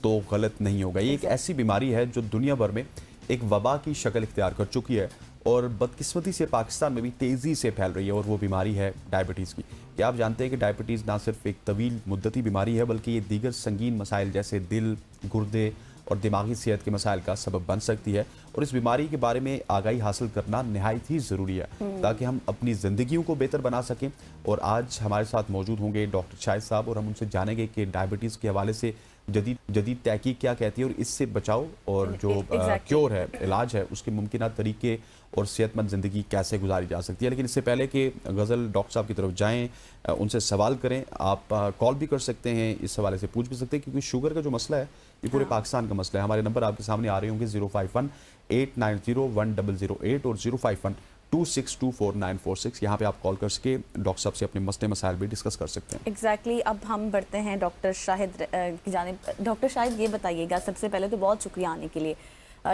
تو غلط نہیں ہوگا. یہ ایک ایسی بیماری ہے جو دنیا بھر میں ایک وبا کی شکل اختیار کر چکی ہے, اور بدقسمتی سے پاکستان میں بھی تیزی سے پھیل رہی ہے, اور وہ بیماری ہے ڈائبٹیز کی. کیا آپ جانتے ہیں کہ ڈائبٹیز نہ صرف ایک طویل مدتی بیماری ہے بلکہ یہ دیگر سنگین مسائل جیسے دل, گردے اور دماغی صحت کے مسائل کا سبب بن سکتی ہے, اور اس بیماری کے بارے میں آگاہی حاصل کرنا نہایت ہی ضروری ہے تاکہ ہم اپنی زندگیوں کو بہتر بنا سکیں. اور آج ہمارے ساتھ موجود ہوں گے ڈاکٹر شاہد صاحب, اور ہم ان سے جانیں گے کہ ڈائبٹیز کے حوالے سے جدید تحقیق کیا کہتی ہے, اور اس سے بچاؤ اور جو کیور ہے, علاج ہے, اس کے ممکنہ طریقے اور صحت مند زندگی کیسے گزاری جا سکتی ہے. لیکن اس سے پہلے کہ غزل ڈاکٹر صاحب کی طرف جائیں, ان سے سوال کریں, آپ کال بھی کر سکتے ہیں, اس حوالے سے پوچھ بھی سکتے ہیں, کیونکہ شوگر کا جو مسئلہ ہے یہ پورے پاکستان کا مسئلہ ہے. ہمارے نمبر آپ کے سامنے آ رہے ہوں گے 051-890-1008 اور 051-2624946. یہاں پہ آپ کال کر سکے ڈاکٹر صاحب سے اپنے مسئلے مسائل بھی ڈسکس کر سکتے ہیں. ایگزیکٹلی. اب ہم بڑھتے ہیں ڈاکٹر شاہد کی جانب. ڈاکٹر شاہد یہ بتائیے گا, سب سے پہلے تو بہت شکریہ آنے کے لیے.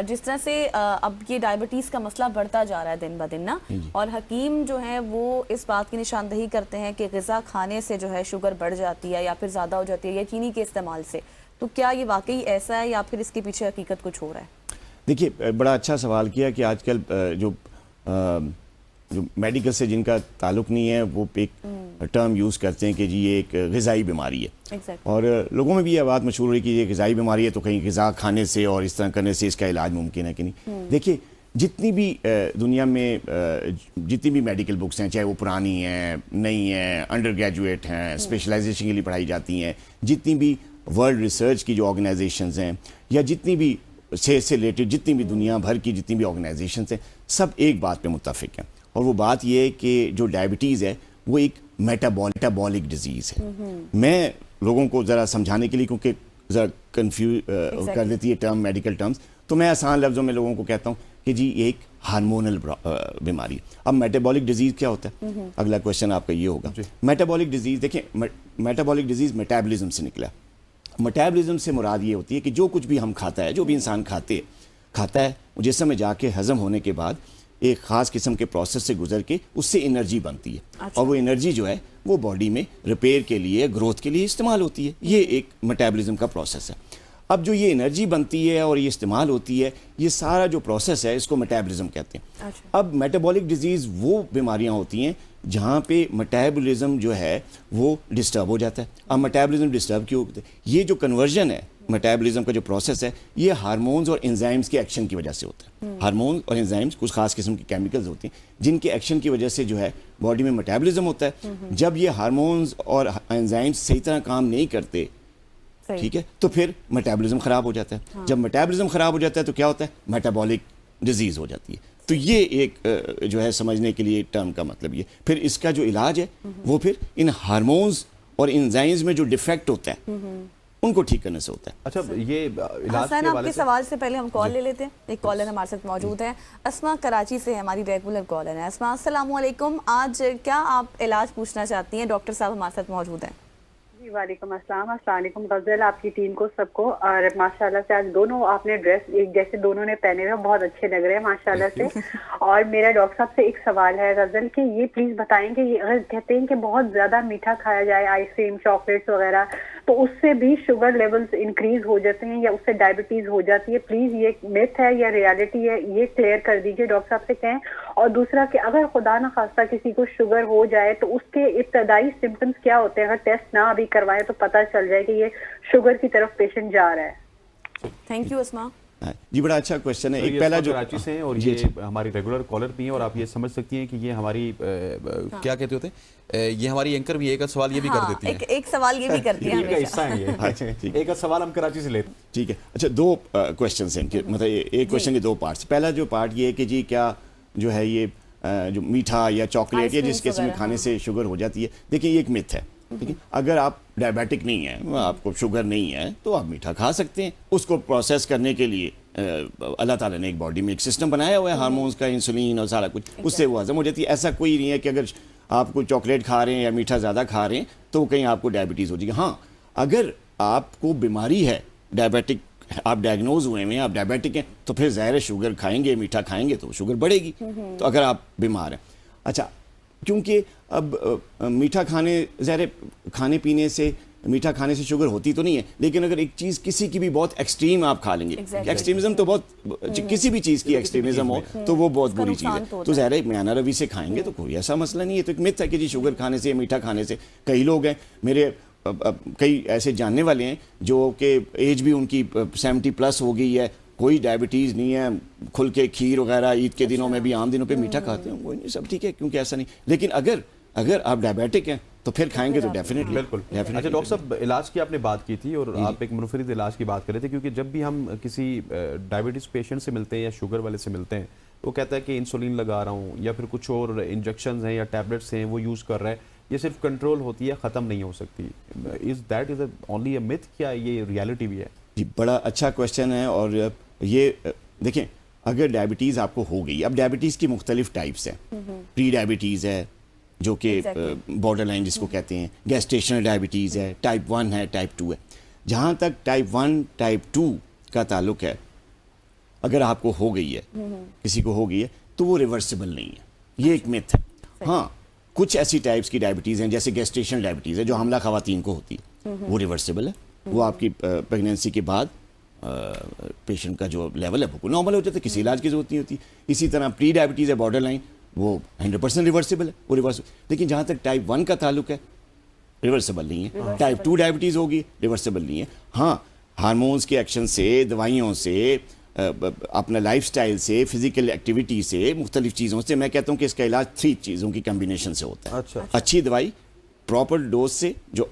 جس طرح سے اب یہ ڈائبٹیز کا مسئلہ بڑھتا جا رہا ہے دن بدن نا، اور حکیم جو ہیں وہ اس بات کی نشاندہی کرتے ہیں کہ غذا کھانے سے جو ہے شوگر بڑھ جاتی ہے یا پھر زیادہ ہو جاتی ہے یا چینی کے استعمال سے، تو کیا یہ واقعی ایسا ہے یا پھر اس کے پیچھے حقیقت کچھ ہو رہا ہے؟ دیکھیے بڑا اچھا سوال کیا کہ آج کل جو میڈیکل سے جن کا تعلق نہیں ہے وہ ایک ٹرم یوز کرتے ہیں کہ جی یہ ایک غذائی بیماری ہے، اور لوگوں میں بھی یہ بات مشہور ہے کہ یہ غذائی بیماری ہے تو کہیں غذا کھانے سے اور اس طرح کرنے سے اس کا علاج ممکن ہے کہ نہیں. دیکھیے جتنی بھی دنیا میں جتنی بھی میڈیکل بکس ہیں، چاہے وہ پرانی ہیں، نئی ہیں، انڈر گریجویٹ ہیں، اسپیشلائزیشن کے لیے پڑھائی جاتی ہیں، جتنی بھی ورلڈ ریسرچ کی جو آرگنائزیشنز ہیں یا جتنی بھی صحت سے ریلیٹڈ جتنی بھی دنیا بھر کی جتنی بھی آرگنائزیشنز ہیں، سب ایک بات پہ متفق ہیں، اور وہ بات یہ ہے کہ جو ڈائبٹیز ہے وہ ایک میٹابولک ڈیزیز ہے. میں لوگوں کو ذرا سمجھانے کے لیے، کیونکہ ذرا کنفیوز کر دیتی ہے ٹرم میڈیکل ٹرمز، تو میں آسان لفظوں میں لوگوں کو کہتا ہوں کہ جی یہ ایک ہارمونل بیماری ہے. اب میٹابولک ڈیزیز کیا ہوتا ہے؟ اگلا کوشچن آپ کا یہ ہوگا. میٹابولک ڈیزیز، دیکھیں میٹابولک ڈیزیز میٹابولزم سے نکلا. میٹابولزم سے مراد یہ ہوتی ہے کہ جو کچھ بھی ہم کھاتا ہے، جو بھی انسان کھاتا ہے، جسم میں جا کے ہضم ہونے کے بعد ایک خاص قسم کے پروسیس سے گزر کے اس سے انرجی بنتی ہے، اور وہ انرجی جو ہے وہ باڈی میں ریپیئر کے لیے، گروتھ کے لیے استعمال ہوتی ہے. یہ ایک میٹابولزم کا پروسیس ہے. اب جو یہ انرجی بنتی ہے اور یہ استعمال ہوتی ہے، یہ سارا جو پروسیس ہے اس کو میٹابولزم کہتے ہیں. اب میٹابولک ڈیزیز وہ بیماریاں ہوتی ہیں جہاں پہ میٹابولزم جو ہے وہ ڈسٹرب ہو جاتا ہے. اب میٹابولزم ڈسٹرب کیوں ہوتا ہے؟ یہ جو کنورژن ہے میٹابولزم کا جو پروسیس ہے، یہ ہارمونز اور انزائمز کے ایکشن کی وجہ سے ہوتا ہے. ہارمونز اور انزائمز کچھ خاص قسم کے کیمیکلز ہوتے ہیں جن کے ایکشن کی وجہ سے جو ہے باڈی میں میٹابولزم ہوتا ہے. جب یہ ہارمونز اور انزائمز صحیح طرح کام نہیں کرتے، ٹھیک ہے، تو پھر میٹابولزم خراب ہو جاتا ہے. جب میٹابولزم خراب ہو جاتا ہے تو کیا ہوتا ہے؟ میٹابولک ڈیزیز ہو جاتی ہے. تو یہ ایک جو ہے سمجھنے کے لیے ٹرم کا مطلب یہ. پھر اس کا جو علاج ہے وہ پھر ان ہارمونز اور انزائمز میں جو ڈیفیکٹ ہوتا ہے ان کو ٹھیک کرنے سے ہوتا ہے. اچھا یہ علاج حسین، آپ کے سوال سے پہلے ہم کال لے لیتے ہیں. ایک کالر ہمارے ساتھ موجود ہے، اسما کراچی سے، ہماری ریگولر کالر ہے. اسما السلام علیکم، آج کیا آپ علاج پوچھنا چاہتی ہیں؟ ڈاکٹر صاحب ہمارے ساتھ موجود ہیں. جی وعلیکم السلام. السلام علیکم غزل، آپ کی ٹیم کو سب کو. اور ماشاءاللہ سے آج دونوں آپ نے ڈریس ایک جیسے دونوں نے پہنے ہوئے بہت اچھے لگ رہے ہیں ماشاءاللہ سے. اور میرا ڈاکٹر صاحب سے ایک سوال ہے غزل کہ یہ پلیز بتائیں کہ یہ اگر کہتے ہیں کہ بہت زیادہ میٹھا کھایا جائے، آئس کریم، چاکلیٹس وغیرہ، تو اس سے بھی شوگر لیولز انکریز ہو جاتے ہیں یا اس سے ڈائبٹیز ہو جاتی ہے. پلیز یہ میتھ ہے یا ریالٹی ہے، یہ کلیئر کر دیجیے، ڈاکٹر صاحب سے کہیں. اور دوسرا کہ اگر خدا نخواستہ کسی کو شوگر ہو جائے تو اس کے ابتدائی سمپٹمز کیا ہوتے ہیں؟ اگر ٹیسٹ نہ ابھی کروائے تو پتہ چل جائے کہ یہ شوگر کی طرف پیشنٹ جا رہا ہے. تھینک یو اسما. جی بڑا اچھا کوشچن ہے. ایک پہلا جو کراچی سے ہیں اور یہ ہماری ریگولر کالر بھی ہیں، اور آپ یہ سمجھ سکتی ہیں کہ یہ ہماری کیا کہتے ہوتے ہیں، یہ ہماری اینکر بھی ایک سوال یہ بھی کر دیتی ہیں. ایک سوال یہ بھی کرتی ہیں، حصہ ہے یہ. ایک سوال ہم کراچی سے لیتے ہیں. ٹھیک ہے. اچھا دو کوشچنس ہیں، مطلب ایک کوشچن کے دو پارٹس. پہلا جو پارٹ یہ ہے کہ جی کیا جو ہے یہ جو میٹھا یا چاکلیٹ یا جس قسم کھانے سے شوگر ہو جاتی ہے، دیکھیں یہ ایک متھ ہے. ٹھیک ہے، اگر آپ ڈائبیٹک نہیں ہیں، آپ کو شوگر نہیں ہے، تو آپ میٹھا کھا سکتے ہیں. اس کو پروسیس کرنے کے لیے اللہ تعالیٰ نے ایک باڈی میں ایک سسٹم بنایا ہوا ہے ہارمونز کا، انسولین اور سارا کچھ، اس سے وہ ہضم ہو جاتی ہے. ایسا کوئی نہیں ہے کہ اگر آپ کو چاکلیٹ کھا رہے ہیں یا میٹھا زیادہ کھا رہے ہیں تو کہیں آپ کو ڈائبٹیز ہو جائے گی. ہاں اگر آپ کو بیماری ہے، ڈائبیٹک آپ ڈائگنوز ہوئے ہیں، آپ ڈائبیٹک ہیں، تو پھر ظاہر شوگر کھائیں گے، میٹھا کھائیں گے تو شوگر بڑھے گی. تو اگر آپ بیمار ہیں، اچھا کیونکہ اب میٹھا کھانے پینے سے، میٹھا کھانے سے شوگر ہوتی تو نہیں ہے، لیکن اگر ایک چیز کسی کی بھی بہت ایکسٹریم آپ کھا لیں گے، ایکسٹریمزم تو بہت، کسی بھی چیز کی ایکسٹریمزم ہو تو وہ بہت بری چیز ہے. تو ظاہر ہے میانہ روی سے کھائیں گے تو کوئی ایسا مسئلہ نہیں ہے. تو ایک متھ ہے کہ جی شوگر کھانے سے، میٹھا کھانے سے. کئی لوگ ہیں میرے کئی ایسے جاننے والے ہیں جو کہ ایج بھی ان کی 70+ ہو گئی ہے، کوئی ڈائبٹیز نہیں ہے، کھل کے کھیر وغیرہ عید کے دنوں میں بھی عام دنوں پہ میٹھا کھاتے ہیں، وہ نہیں، سب ٹھیک ہے، کیونکہ ایسا نہیں. لیکن اگر آپ ڈائبیٹک ہیں تو پھر کھائیں گے تو ڈیفینیٹلی. بالکل. اچھا ڈاکٹر صاحب علاج کی آپ نے بات کی تھی اور آپ ایک منفرد علاج کی بات کر رہے تھے، کیونکہ جب بھی ہم کسی ڈائبٹیز پیشنٹ سے ملتے ہیں یا شوگر والے سے ملتے ہیں، وہ کہتا ہے کہ انسولین لگا رہا ہوں یا پھر کچھ اور انجیکشنز ہیں یا ٹیبلٹس ہیں وہ یوز کر رہا ہے، یہ صرف کنٹرول ہوتی ہے، ختم نہیں ہو سکتی. Is that is only a math, کیا یہ ریالٹی بھی ہے؟ جی بڑا اچھا کوشچن ہے. اور یہ دیکھیں اگر ڈائبٹیز آپ کو ہو گئی، اب ڈائبٹیز کی مختلف ٹائپس ہیں. پری ڈائبٹیز ہے جو کہ بارڈر لائن جس کو کہتے ہیں، گیسٹیشنل ڈائبٹیز ہے، ٹائپ 1 ہے، ٹائپ 2 ہے. جہاں تک ٹائپ 1 ٹائپ 2 کا تعلق ہے، اگر آپ کو ہو گئی ہے کسی کو ہو گئی ہے تو وہ ریورسیبل نہیں ہے, یہ ایک میتھ ہے. ہاں کچھ ایسی ٹائپس کی ڈائبٹیز ہیں جیسے گیسٹیشن ڈائبٹیز ہے جو حاملہ خواتین کو ہوتی ہے, وہ ریورسیبل ہے, وہ آپ کی پریگنینسی کے بعد پیشنٹ کا جو لیول ہے وہ نارمل ہو جاتا ہے, کسی علاج کی ضرورت نہیں ہوتی. اسی طرح پری ڈائبٹیز ہے بارڈر لائن, وہ 100% ریورسیبل ہے, وہ ریورسیبل. لیکن جہاں تک ٹائپ 1 کا تعلق ہے ریورسیبل نہیں ہے. ٹائپ 2 ڈائبٹیز ہوگی ریورسیبل نہیں ہے. ہاں ہارمونز کے ایکشن سے, دوائیوں سے, اپنا لائف سٹائل سے, فزیکل ایکٹیویٹی سے, مختلف چیزوں سے, میں کہتا ہوں کہ اس کا علاج 3 چیزوں کی کمبینیشن سے ہوتا ہے. اچھا. اچھی دوائی پراپر ڈوز سے جو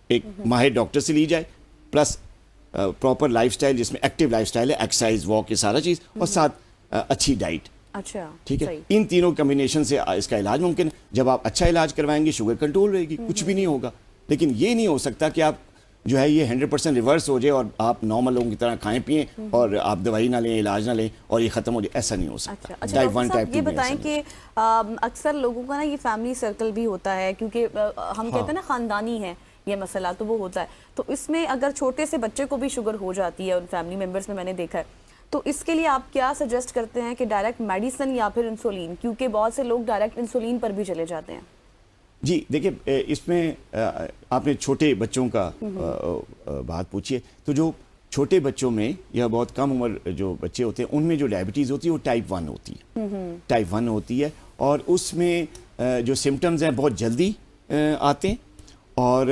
ایک ماہر ڈاکٹر سے لی جائے, پلس پراپر لائف سٹائل جس میں ایکٹیو لائف سٹائل ہے, ایکسرسائز, واک, یہ سارا چیز, اور ساتھ اچھی ڈائٹ. اچھا ٹھیک ہے, ان تینوں کمبینیشن سے اس کا علاج ممکن ہے. جب آپ اچھا علاج کروائیں گے شوگر کنٹرول رہے گی, کچھ بھی نہیں ہوگا. لیکن یہ نہیں ہو سکتا کہ آپ جو ہے یہ 100% ریورس ہو جائے اور آپ نارمل لوگوں کی طرح کھائیں پئیں اور آپ دوائی نہ لیں, علاج نہ لیں اور یہ ختم ہو جائے, ایسا نہیں ہو سکتا. اچھا ڈاکٹر صاحب یہ بتائیں کہ اکثر لوگوں کا نا یہ فیملی سرکل بھی ہوتا ہے, کیونکہ ہم کہتے ہیں نا خاندانی ہے یہ مسئلہ, تو وہ ہوتا ہے. تو اس میں اگر چھوٹے سے بچے کو بھی شوگر ہو جاتی ہے ان فیملی ممبرس میں نے دیکھا ہے, تو اس کے لیے آپ کیا سجیسٹ کرتے ہیں کہ ڈائریکٹ میڈیسن یا پھر انسولین, کیونکہ بہت سے لوگ ڈائریکٹ انسولین پر بھی چلے جاتے ہیں. جی دیکھیں, اس میں آپ نے چھوٹے بچوں کا بات پوچھی ہے, تو جو چھوٹے بچوں میں یا بہت کم عمر جو بچے ہوتے ہیں ان میں جو ڈائبٹیز ہوتی ہے وہ ٹائپ 1 ہوتی ہے. ٹائپ 1 ہوتی ہے اور اس میں جو سمٹمز ہیں بہت جلدی آتے ہیں اور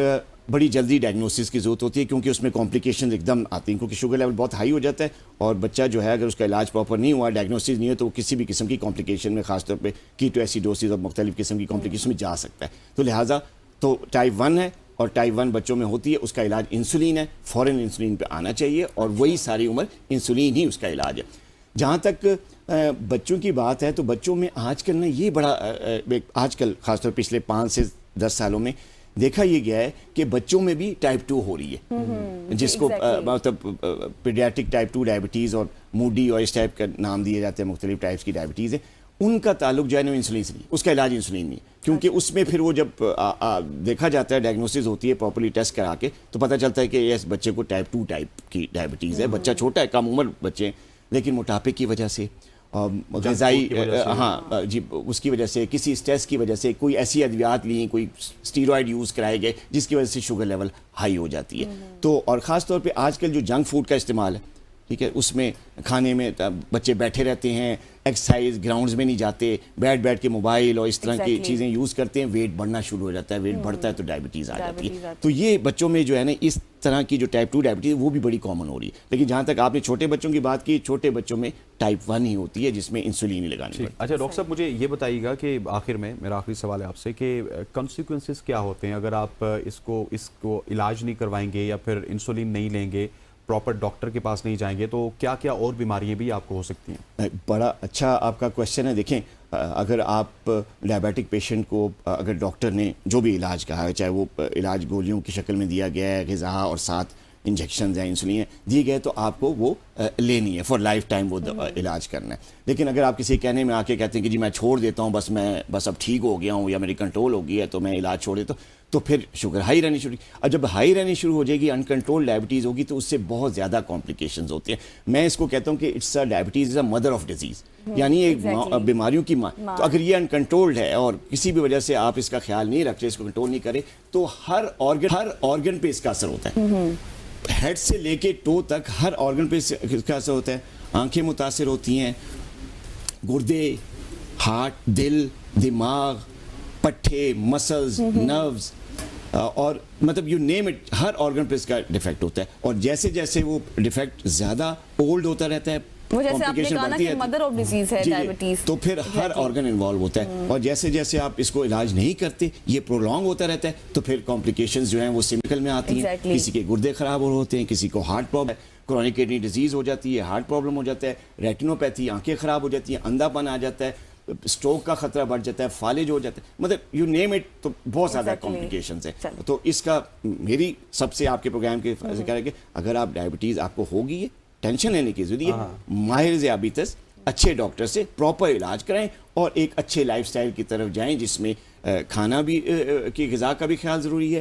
بڑی جلدی ڈائگنوسس کی ضرورت ہوتی ہے, کیونکہ اس میں کمپلیکیشنز ایک دم آتی ہیں, کیونکہ شوگر لیول بہت ہائی ہو جاتا ہے اور بچہ جو ہے اگر اس کا علاج پراپر نہیں ہوا, ڈائگنوسس نہیں ہے, تو وہ کسی بھی قسم کی کمپلیکیشن میں, خاص طور پہ کیٹو ایسیڈوسس اور مختلف قسم کی کمپلیکیشن میں جا سکتا ہے. تو لہٰذا تو ٹائپ 1 ہے اور ٹائپ 1 بچوں میں ہوتی ہے, اس کا علاج انسولین ہے, فوراً انسولین پہ آنا چاہیے اور وہی ساری عمر انسولین ہی اس کا علاج ہے. جہاں تک بچوں کی بات ہے تو بچوں میں آج کل نا یہ بڑا آج کل خاص طور پچھلے 5 سے 10 سالوں میں دیکھا یہ گیا ہے کہ بچوں میں بھی ٹائپ 2 ہو رہی ہے, جس کو مطلب پیڈیاٹرک ٹائپ 2 ڈائبٹیز اور موڈی اور اس ٹائپ کا نام دیے جاتے ہیں, مختلف ٹائپس کی ڈائبٹیز ہیں. ان کا تعلق جو ہے نا انسولین سے نہیں, اس کا علاج انسولین نہیں, کیونکہ اس میں پھر وہ جب دیکھا جاتا ہے, ڈائگنوسس ہوتی ہے پراپرلی ٹیسٹ کرا کے, تو پتہ چلتا ہے کہ اس بچے کو ٹائپ 2 ٹائپ کی ڈائبٹیز ہے. بچہ چھوٹا ہے, کم عمر بچے ہیں, لیکن موٹاپے کی وجہ سے, غذائی ہاں جی اس کی وجہ سے, کسی اسٹریس کی وجہ سے, کوئی ایسی ادویات لیں, کوئی اسٹیرائڈ یوز کرائے گئے جس کی وجہ سے شوگر لیول ہائی ہو جاتی ہے. تو اور خاص طور پہ آج کل جو جنک فوڈ کا استعمال ہے, ٹھیک ہے, اس میں کھانے میں بچے بیٹھے رہتے ہیں, ایکسرسائز گراؤنڈز میں نہیں جاتے, بیٹھ کے موبائل اور اس طرح کی چیزیں یوز کرتے ہیں, ویٹ بڑھنا شروع ہو جاتا ہے, ویٹ بڑھتا ہے تو ڈائبٹیز آ جاتی ہے. تو یہ بچوں میں جو ہے نا اس طرح کی جو ٹائپ 2 ڈائبٹیز وہ بھی بڑی کامن ہو رہی ہے. لیکن جہاں تک آپ نے چھوٹے بچوں کی بات کی, چھوٹے بچوں میں ٹائپ 1 ہی ہوتی ہے جس میں انسولین ہی لگانی پڑتی ہے. اچھا ڈاکٹر صاحب مجھے یہ بتائیے گا کہ آخر میں میرا آخری سوال ہے آپ سے کہ کنسیکوینسز کیا ہوتے ہیں اگر آپ اس کو علاج نہیں کروائیں گے یا پھر انسولین نہیں لیں گے, پراپر ڈاکٹر کے پاس نہیں جائیں گے, تو کیا کیا اور بیماریاں بھی آپ کو ہو سکتی ہیں؟ بڑا اچھا آپ کا کوشچن ہے. دیکھیں اگر آپ ڈائبیٹک پیشنٹ کو اگر ڈاکٹر نے جو بھی علاج کہا ہے, چاہے وہ علاج گولیوں کی شکل میں دیا گیا ہے, غذا اور ساتھ انجیکشنز ہیں, انسولین دیے گئے, تو آپ کو وہ لینی ہے, فار لائف ٹائم وہ علاج کرنا ہے. لیکن اگر آپ کسی کہنے میں آ کے کہتے ہیں کہ جی میں چھوڑ دیتا ہوں, بس اب ٹھیک ہو گیا ہوں یا میری کنٹرول ہو گئی ہے تو میں علاج چھوڑ دیتا ہوں, تو پھر شوگر ہائی رہنی شروع. اور جب ہائی رہنی شروع ہو جائے گی, انکنٹرول ڈائبٹیز ہوگی, تو اس سے بہت زیادہ کمپلیکیشنز ہوتی ہیں. میں اس کو کہتا ہوں کہ it's diabetes is a mother of diseases, یعنی ایک بیماریوں کی ماں. تو اگر یہ انکنٹرولڈ ہے اور کسی بھی وجہ سے آپ اس کا خیال نہیں رکھتے, اس کو کنٹرول نہیں کرے, تو ہر آرگن پہ اس کا اثر ہوتا ہے. ہیڈ سے لے کے ٹو تک ہر آرگن پہ اس کا اثر ہوتا ہے. آنکھیں متاثر ہوتی ہیں, گردے, ہارٹ, دل, دماغ, پٹھے, مسلز, نروز, اور مطلب you name it, Hare organ پہ اس کا ڈیفیکٹ ہوتا ہے. اور جیسے جیسے وہ ڈیفیکٹ زیادہ اولڈ ہوتا رہتا ہے, وہ جیسے آپ نے کہا نا کہ مدر آف ڈیزیز ہے ڈائبٹیز, تو پھر ہر آرگن انوالو ہوتا ہے. اور جیسے جیسے آپ اس کو علاج نہیں کرتے, یہ پرولونگ ہوتا رہتا ہے, تو پھر کمپلیکیشنز جو ہیں وہ سیمیکل میں آتی ہیں. کسی کے گردے خراب ہوتے ہیں, کسی کو heart problem, chronic kidney disease ہو جاتی ہے, ہارٹ پرابلم ہو جاتا ہے, ریٹینوپیتھی, آنکھیں خراب ہو جاتی ہیں, اندھا پن آ جاتا ہے, اسٹروک کا خطرہ بڑھ جاتا ہے, فالج ہو جاتا ہے, مطلب یو نیم اٹ, تو بہت زیادہ کمپلیکیشنز ہیں. تو اس کا میری سب سے آپ کے پروگرام کے ذکر ہے کہ اگر آپ ڈائبٹیز آپ کو ہوگی ہے, ٹینشن لینے کی ضرورت ہے, ماہر ذیابیطس اچھے ڈاکٹر سے پراپر علاج کرائیں اور ایک اچھے لائف سٹائل کی طرف جائیں, جس میں کھانا بھی کی غذا کا بھی خیال ضروری ہے,